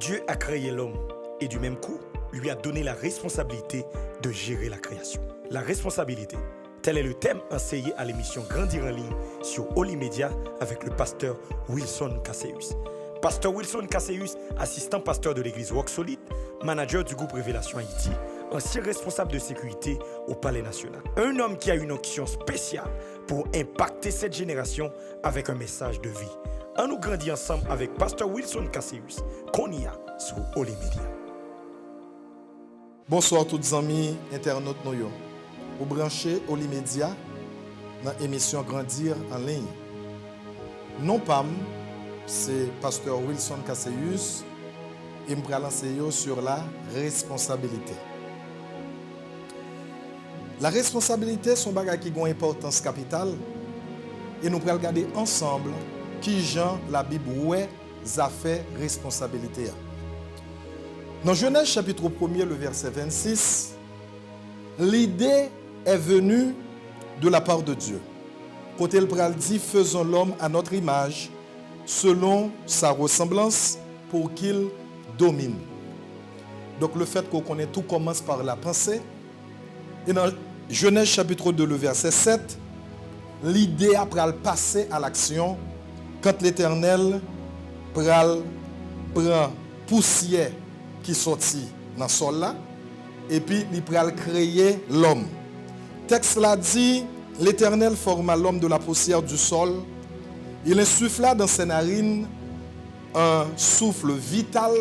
Dieu a créé l'homme et du même coup, lui a donné la responsabilité de gérer la création. La responsabilité, tel est le thème enseigné à l'émission Grandir en ligne sur Holy Media avec le pasteur Wilson Casseus. Pasteur Wilson Casseus, assistant pasteur de l'église Rock Solid, manager du groupe Révélation Haïti, ancien responsable de sécurité au Palais National. Un homme qui a une onction spéciale pour impacter cette génération avec un message de vie. On nous grandit ensemble avec pasteur Wilson Casseus, qu'on y a sur Holy Media. Bonsoir tous les amis internautes nous. Vous branchez Holy Media dans l'émission Grandir en ligne. Non pas, c'est pasteur Wilson Casseus et je vais lancer sur la responsabilité. La responsabilité, c'est un bagage qui a une importance capitale et nous allons regarder ensemble qui Jean la Bible ouais a fait responsabilité. Dans Genèse chapitre 1er, le verset 26, l'idée est venue de la part de Dieu. Côté le pral dit, faisons l'homme à notre image, selon sa ressemblance, pour qu'il domine. Donc le fait qu'on connaît tout commence par la pensée. Et dans Genèse chapitre 2, le verset 7, l'idée a pral passer à l'action quand l'Éternel pral prend poussière qui sortit dans le sol là, et puis il pral créer l'homme. Texte là dit, l'Éternel forma l'homme de la poussière du sol, il insuffla dans ses narines un souffle vital,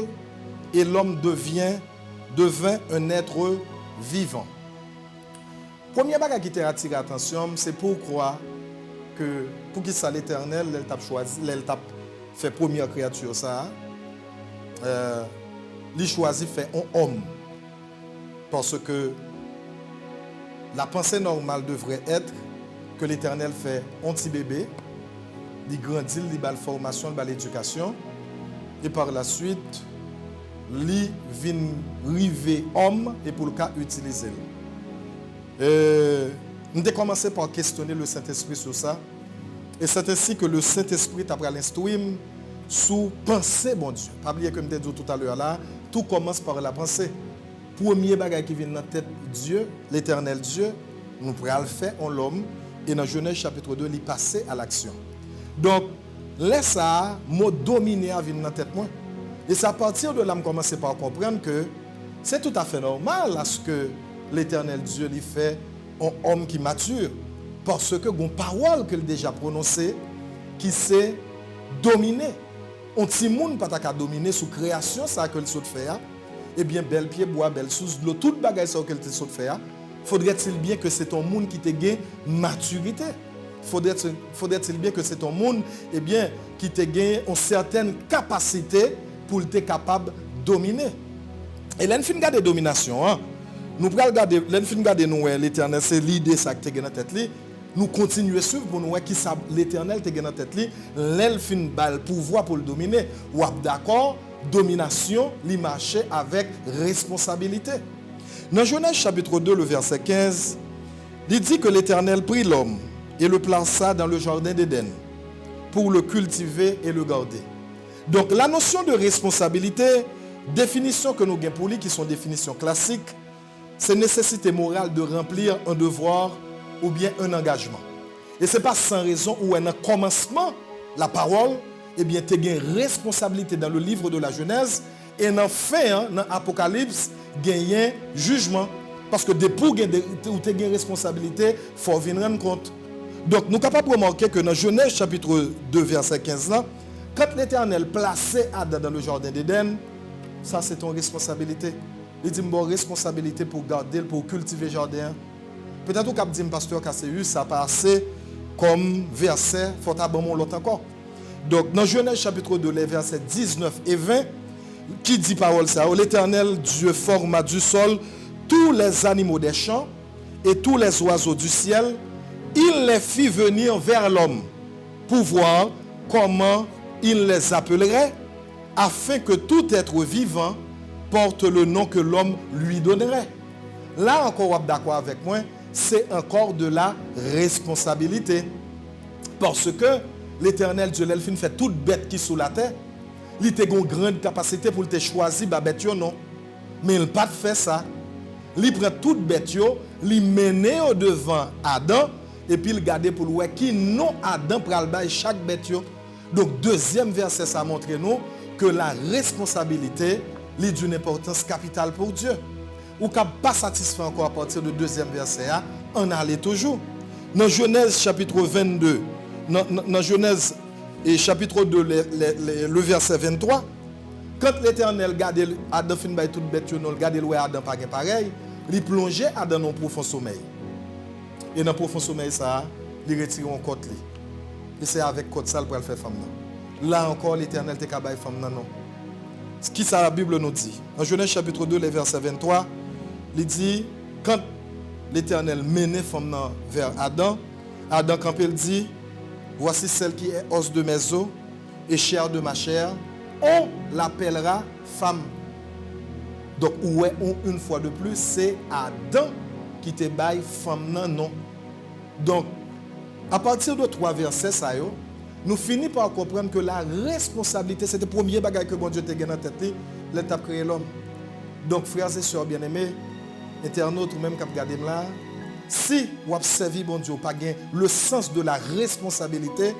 et l'homme devint un être vivant. Premier bagage qui t'a attiré l'attention, c'est pourquoi que pour qui ça l'Éternel, elle t'a choisi, elle t'a fait première créature ça. Il choisit faire un homme. Parce que la pensée normale devrait être que l'Éternel fait un petit bébé, il grandit, il a la formation, il a l'éducation, et par la suite, il vient arriver homme et pour le cas utiliser. Nous avons commencé par questionner le Saint-Esprit sur ça. Et c'est ainsi que le Saint-Esprit a l'instruire sous pensée, bon Dieu. Pas oublier comme je dit tout à l'heure là, tout commence par la pensée. Premier bagage qui vient dans la tête de Dieu, l'Éternel Dieu, nous pourrons le faire en l'homme. Et dans Genèse chapitre 2, il passe à l'action. Donc, laisse ça, mot dominer à venir dans la tête moi. Et c'est à partir de là, je commence par comprendre que c'est tout à fait normal à ce que l'Éternel Dieu lui fait un homme qui mature. Parce que une parole qu'il a déjà prononcée, qui s'est dominée. On petit monde pas ta dominer sous création ça que le saute faire. Eh bien bel pied bois belle sous l'eau toute bagaille ça que le saute faire. Faudrait-il bien que c'est ton monde qui te gagne maturité. Faudrait-il bien que c'est ton monde eh bien qui te gagne une certaine capacité pour être capable de dominer. Et l'enfin garde domination hein. Nous prenons regarder l'enfin garde nous l'Éternel c'est l'idée ça que tu dans tête li. Nous continuons à suivre pour nous qui l'Éternel te dans tête li, l'elfin bal pouvoir pour le dominer. Ou d'accord, domination, li marcher avec responsabilité. Dans Genèse chapitre 2 le verset 15, il dit que l'Éternel prit l'homme et le plaça dans le jardin d'Éden pour le cultiver et le garder. Donc la notion de responsabilité, définition que nous avons pour lui qui sont définitions classiques, c'est nécessité morale de remplir un devoir ou bien un engagement. Et ce n'est pas sans raison où un commencement, la parole, eh bien, tu as une responsabilité dans le livre de la Genèse et en fin, dans l'Apocalypse, tu as un jugement. Parce que depuis où tu as une responsabilité, il faut venir rendre compte. Donc, nous sommes capables de remarquer que dans Genèse chapitre 2, verset 15, là, quand l'Éternel plaçait Adam dans le jardin d'Éden, ça c'est ton responsabilité. Il dit, bon, responsabilité pour garder, pour cultiver le jardin. Peut-être que dit pasteur Casseus, ça passe comme verset, il faut abandonner l'autre encore. Donc, dans Genèse chapitre 2, les versets 19 et 20, qui dit parole ça? L'Éternel Dieu forma du sol tous les animaux des champs et tous les oiseaux du ciel. Il les fit venir vers l'homme pour voir comment il les appellerait, afin que tout être vivant porte le nom que l'homme lui donnerait. Là encore, vous êtes d'accord avec moi, c'est encore de la responsabilité. Parce que l'Éternel Dieu, l'elfine fait toute bête qui est sous la terre. Il a une grande capacité pour te choisir ba bête yo non. Mais il pas fait ça. Il prend toute bête yo, il mène au devant Adam et puis il garde pour voir qui non Adam pral bay chaque bête yo. Donc deuxième verset ça montre nous que la responsabilité est d'une importance capitale pour Dieu. Ou qu'à pas satisfait encore à partir du deuxième verset, on allait toujours. Dans Genèse chapitre 22, dans Genèse et chapitre 2, le verset 23, quand l'Éternel regardait Adam fin bay toute bête, il regardait Adam pas pareil, il plongeait Adam dans un profond sommeil. Et dans le profond sommeil, ça, il retire un côte. Et c'est avec côte ça pour le faire femme. Là encore, l'Éternel te kabay femme non. Ce qui ça la Bible nous dit. Dans Genèse chapitre 2, le verset 23, il dit, quand l'Éternel menait femme vers Adam, Adam quand il dit, voici celle qui est os de mes os et chair de ma chair, on l'appellera femme. Donc, ouais, une fois de plus, c'est Adam qui te baille femme non. Donc, à partir de 3 versets, ça yo, nous finissons par comprendre que la responsabilité, c'était le premier bagage que bon Dieu t'a gagné dans tête, l'état de créer l'homme. Donc, frères et sœurs bien-aimés, internautes ou même qui regardent là, si vous avez servi bon Dieu, pas gagné le sens de la responsabilité,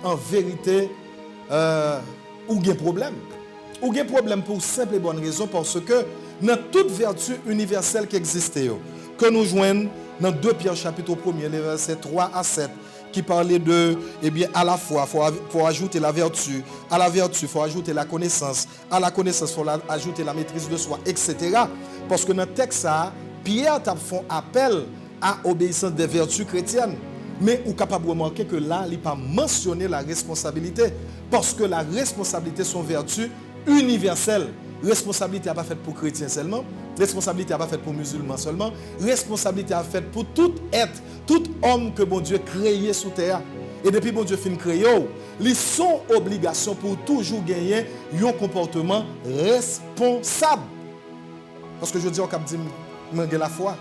en vérité, ou gain problème. Ou gain problème pour simple et bonne raison, parce que dans toute vertu universelle qui existe, que nous joignons dans 2 Pierre chapitre 1er, les versets 3 à 7, qui parlait de, eh bien, à la foi, il faut ajouter la vertu, à la vertu, il faut ajouter la connaissance, à la connaissance, il faut ajouter la maîtrise de soi, etc. Parce que dans le texte, Pierre t'a fait appel à obéissance des vertus chrétiennes. Mais vous êtes capable de remarquer que là, il n'a pas mentionné la responsabilité. Parce que la responsabilité sont vertus universelles. Responsabilité n'est pas faite pour chrétiens seulement. Responsabilité n'est pas faite pour musulmans seulement. Responsabilité est faite pour tout être, tout homme que bon Dieu créé sous terre. Et depuis bon Dieu fin créé, ils sont obligations pour toujours gagner un comportement responsable. Parce que je dis au cap dit, moi j'ai la foi,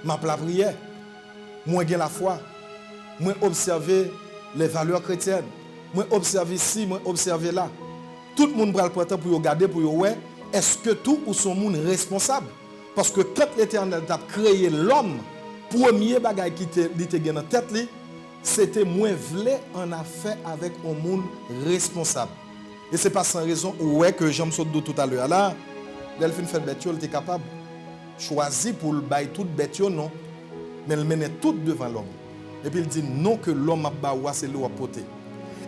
ma la prière, moi j'ai la foi, moi observer les valeurs chrétiennes, moi observer ici, moi observer là. Tout le monde prend le temps pour regarder, pour voir, est-ce que tout ou son monde responsable? Parce que quand l'Éternel a créé l'homme, premier bagage qui était dans la tête, c'était moins vle en affaire avec un monde responsable. Et ce n'est pas sans raison que Jean Msoddo tout à l'heure là, l'elfine fait bête, il était capable de choisir pour le bail toute bête, non. Mais il menait tout devant l'homme. Et puis il dit non que l'homme a baoua, c'est l'eau à poter.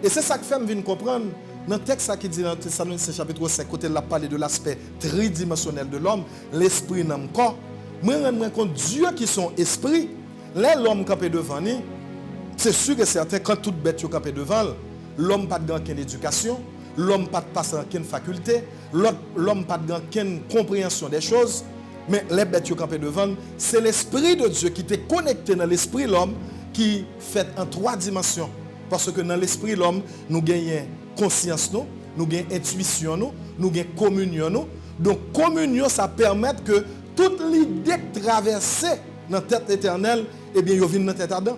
Et c'est ça que fait me comprendre. Dans le texte qui dit dans Thessaloniciens chapitre 5, côté il a parlé de l'aspect tridimensionnel de l'homme, l'esprit dans le corps. Moi, je me rends compte Dieu qui sont esprit, là l'homme campé devant lui, c'est sûr que certain quand toute bête est campé devant, l'homme pas de aucune éducation, l'homme pas de passer aucune faculté, l'homme pas de aucune compréhension des choses, mais les bêtes qui sont campées devant, c'est l'esprit de Dieu qui est connecté dans l'esprit de l'homme qui fait en 3 dimensions. Parce que dans l'esprit de l'homme, nous gagnons conscience, nous gagnons intuition, nous gagnons communion. Donc, communion, ça permet que toute l'idée traversée dans la tête éternelle, eh bien, il vient dans la tête Adam.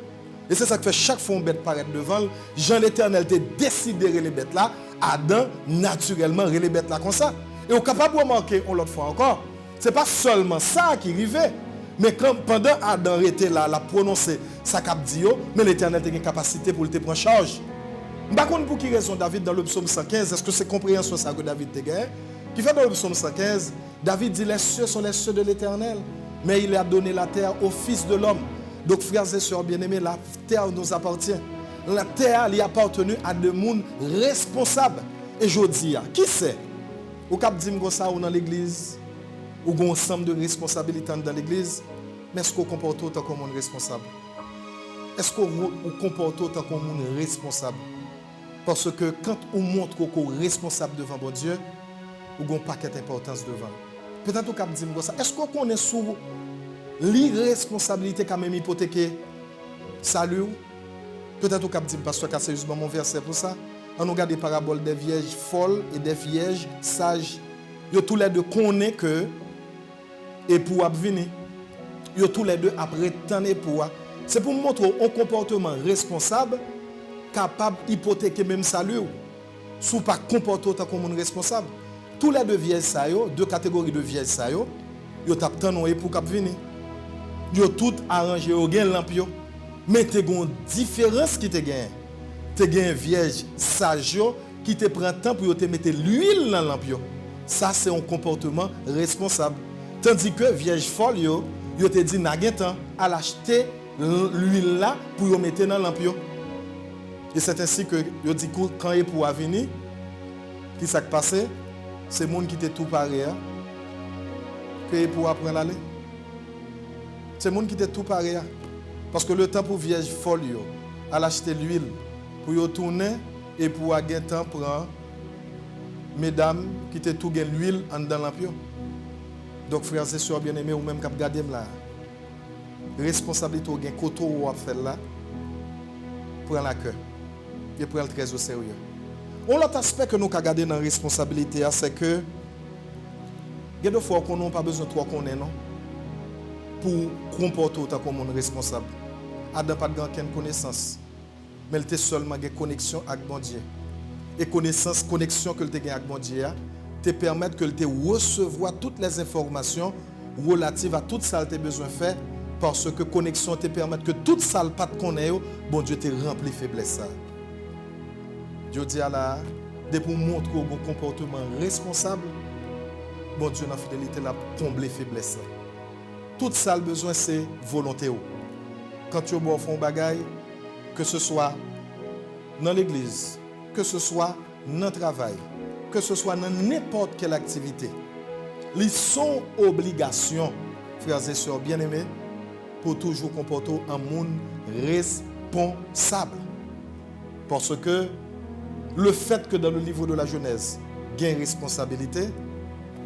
Et c'est ça que fait chaque fois une bête paraît devant. Jean l'Éternel a décidé de les bêtes là. Adam, naturellement, les bêtes là comme ça. Et on est capable de remarquer, on l'autre fois encore, ce n'est pas seulement ça qui arrivait. Mais quand, pendant Adam était là, la prononcer, ça cap dit, mais l'Éternel a une capacité pour le prendre en charge. Je ne sais pas pour qui raison David dans le psaume 115, est-ce que c'est compréhension ça que David a gagné? Qui fait dans le psaume 115, David dit les cieux sont les cieux de l'Éternel, mais il a donné la terre au Fils de l'homme. Donc frères et sœurs bien-aimés, la terre nous appartient. La terre lui appartenu à des gens responsables. Et je dis, qui c'est? Au cap dit ça ou dans l'église, ou un ensemble de responsabilités dans l'église, mais est-ce qu'on comporte autant comme un responsable? Est-ce qu'on comporte autant comme un responsable? Parce que quand on montre qu'on est responsable devant bon Dieu, on a un paquet d'importance devant. Peut-être qu'on dit ça. Est-ce qu'on connaît sous l'irresponsabilité quand même hypothéquée? Salut. Peut-être qu'on dit parce que c'est justement mon verset pour ça. On regarde des paraboles des vierges folles et des vierges sages. Ils tous les deux connaissent que et pour venir. Ils tous les deux après tant et pour. C'est pour montrer un comportement responsable capable d'hypothéquer même salut. sous pas comporter autant comme un responsable. Tous les deux vieilles ça yo, deux catégories de vieilles ça yo tap tant pour cap venir. Yo tout arrangé yo gen lamp yo. Mais te gon différence qui te gagne. Te gagne vierge sage yo qui te prend temps pour te mettre l'huile dans lamp yo. Ça c'est un comportement responsable. Tandis que vierge folle yo te dit n'a gen temps à l'acheter l'huile là pour yo mettre dans lamp yo. Et c'est ainsi que yo dit quand il pour venir qui s'est passé, c'est monde qui était tout pareil que pour apprendre aller. C'est monde qui était tout pareil. Parce que le temps pour vierge folle à l'acheter l'huile pour yo tourner et pour gagner temps prend mesdames qui étaient tout gain l'huile en dans lampion. Donc frères et sœurs bien-aimés ou même cap garder là. Responsabilité au gain côté ou à faire là. Prend la cœur et prend très au sérieux. Un autre aspect que nous avons gardé dans la responsabilité, c'est que il y a des fois qu'on n'a pas besoin de toi qu'on est, non? Pour comporter autant comme un responsable. Adam n'a pas de aucune connaissance, mais il était seulement une connexion avec bon Dieu. Et connexion que tu as avec bon Dieu, te permet que tu recevoir toutes les informations relatives à tout ça que tu as besoin de faire, parce que connexion te permet que tout ça que tu connais, bon Dieu te remplit de faiblesse. Dieu dit à la, pour montrer un comportement responsable, bon Dieu dans la fidélité là combler faiblesse. Tout ça le besoin c'est volonté. Quand tu bon font bagaille, que ce soit dans l'église, que ce soit dans le travail, que ce soit dans n'importe quelle activité, ils sont obligations, frères et sœurs bien-aimés, pour toujours comporter un monde responsable. Parce que le fait que dans le livre de la Genèse, il y a une responsabilité,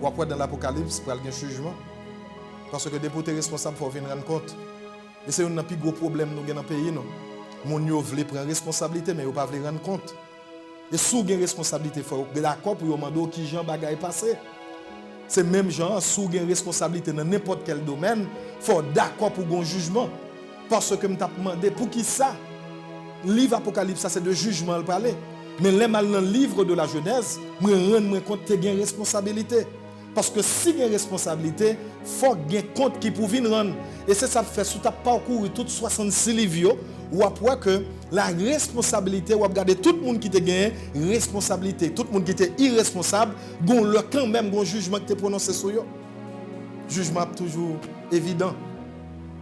ou après dans l'Apocalypse, il y a un jugement. Parce que des côtés responsables, il faut venir rendre compte. Et c'est un des plus gros problèmes que nous avons dans le pays. Mon yo veut prendre responsabilité, mais il ne pas rendre compte. Et si vous avez une responsabilité, il faut être d'accord pour demander qui Jean bagaille passé. C'est même genre, si vous avez une responsabilité dans n'importe quel domaine, il faut être d'accord pour un jugement. Parce que je t'ai demandé pour qui ça? Le livre Apocalypse, ça c'est de jugement le parler. Mais là, dans le livre de la Genèse, je me rends compte que tu as une responsabilité. Parce que si tu as une responsabilité, il faut que tu aies compte qui pour venir rendre. Et c'est ça que fait, si tu as parcouru toutes 66 livres, ou après que la responsabilité, ou regarder tout le monde qui te gagne, responsabilité, tout le monde qui était irresponsable, gon le quand même un jugement que tu prononcé sur eux. Jugement toujours évident.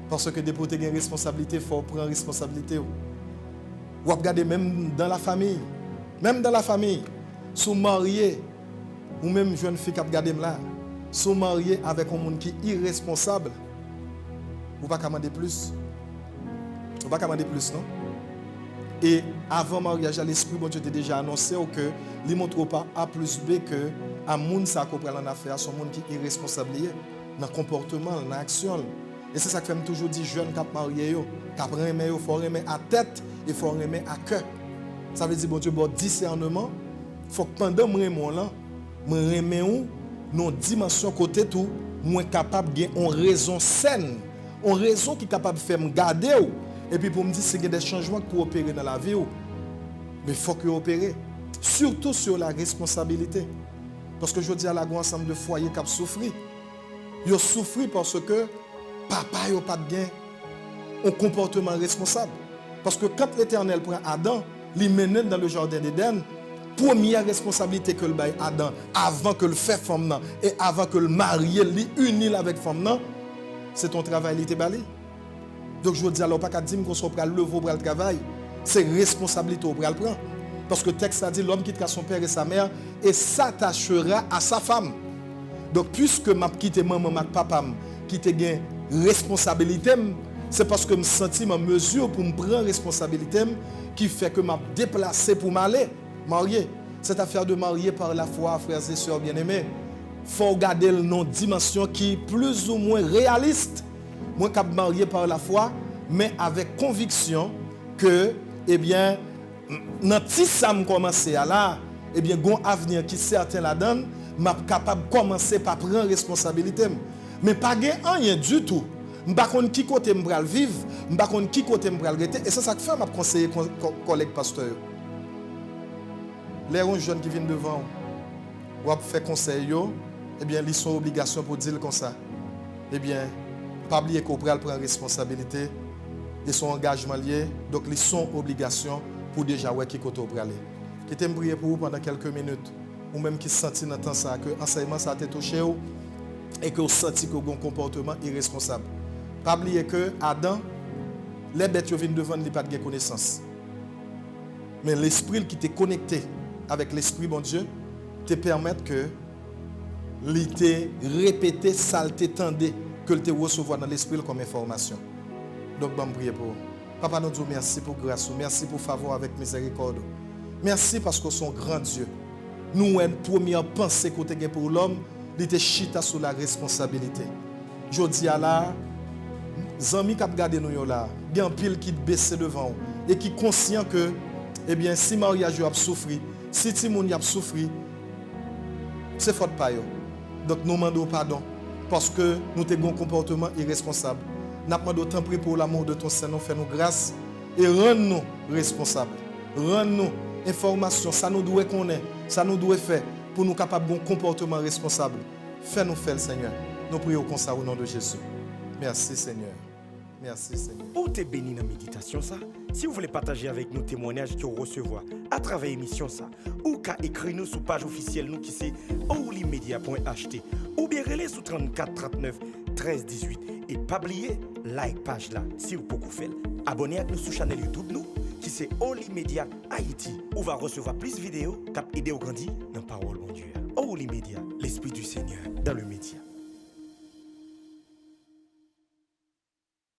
Parce que pour te gagner responsabilité, il faut prendre responsabilité. Ou regarder même dans la famille. Même dans la famille, si vous mariez, ou même jeune fille qui a regardé là, si vous mariez avec un monde qui est irresponsable, vous ne pouvez pas demander plus. Vous ne pouvez pas demander plus, non? Et avant le mariage, l'Esprit, bon Dieu t'a déjà annoncé que il ne montre pas A plus B que un monde qui comprend en affaire, son monde qui est irresponsable dans le comportement, dans l'action. Et c'est ça que je toujours dire jeunes qui sont mariés, qui aiment, il faut aimer à tête et il faut aimer à cœur. Ça veut dire, bon Dieu, bon discernement, il faut que pendant que je remets une dimension côté tout, je suis capable de gagner une raison saine, une raison qui est capable de faire me garder. Et puis pour me dire qu'il y a des changements pour opérer dans la vie. Mais il faut que opérer. Surtout sur la responsabilité. Parce que je dis à la grande ensemble de foyers qui ont souffert. Ils ont souffert parce que papa n'a pas de gain, un comportement responsable. Parce que quand l'Éternel prend Adam, il mène dans le jardin d'Éden, première responsabilité que le bail Adam, avant que le fait femme et avant que le marié l'unit avec femme, c'est ton travail qui était balé. Donc je dis alors pas qu'à dire qu'on soit prêt à lever pour le travail, c'est responsabilité pour le prendre. Parce que le texte a dit l'homme quittera son père et sa mère et s'attachera à sa femme. Donc puisque m'a quitté maman, ma papa, qui te gain responsabilité, c'est parce que je me sens en mesure pour me prendre responsabilité qui fait que je m'a déplacé pour m'aller marier. Cette affaire de marier par la foi, frères et sœurs bien-aimés, il faut regarder le nom dimension qui est plus ou moins réaliste. Moi, je suis marié par la foi, mais avec conviction que, eh bien, dans petit ça me commencer à là, eh bien, un avenir qui certain la donne, je suis capable de commencer par prendre responsabilité. Mais pas rien du tout. Je ne sais pas qui côté je vais vivre, je ne sais pas qui côté je vais arrêter. Et c'est ça que fait ma conseiller collègue pasteur. les jeunes qui viennent devant, ou fait conseil, eh bien, ils sont obligations pour dire comme ça. Eh bien, pas oublier qu'on prend responsabilité et son engagement lié. Donc, ils sont obligations pour déjà voir qui côté pour aller. Qui t'aime prier pour vous pendant quelques minutes, ou même qui senti dans temps ça que l'enseignement ça a été touché et que vous senti que vous avez un comportement irresponsable. Pas oublier que Adam, les bêtes viennent devant, ils n'ont pas de connaissance. Mais l'esprit qui t'est connecté avec l'esprit, bon Dieu, te permet que il te répéter, ça te tendait, que te recevoir dans l'esprit comme information. Donc, je prie pour vous. Papa, nous disons merci pour grâce, merci pour faveur avec miséricorde. Merci parce que son grand Dieu. Nous, une première pensée que tu as pour l'homme, il te chita sur la responsabilité. Je dis à la, les amis qui ont regardé nous là, il y a un pile qui baisse devant et qui est conscient que, eh bien, si mariage a souffert, si Timon a souffert, c'est faute pas yo. Donc nous demandons pardon parce que nous avons un comportement irresponsable. Nous demandons tant pris pour l'amour de ton Seigneur, fais-nous grâce et rends-nous responsables. Rends-nous information, ça nous doit connaître, ça nous doit faire pour nous capables d'un comportement responsable. Fais-nous faire, Seigneur. Nous prions comme ça au nom de Jésus. Merci, Seigneur. Merci, Seigneur. Ou t'es béni dans la méditation ça? Si vous voulez partager avec nous témoignages que vous recevez à travers l'émission ça, ou qu'à écrire nous sur page officielle nous qui c'est oulimedia.ht ou bien relais sur 34 39 13 18 et pas oublier like page là si vous pouvez faire. Abonnez à nous sur chaîne YouTube nous qui c'est Holy Media Haïti où va recevoir plus de vidéos qui aider au grandir dans parole mon Dieu. Holy Media, l'esprit du Seigneur dans le média.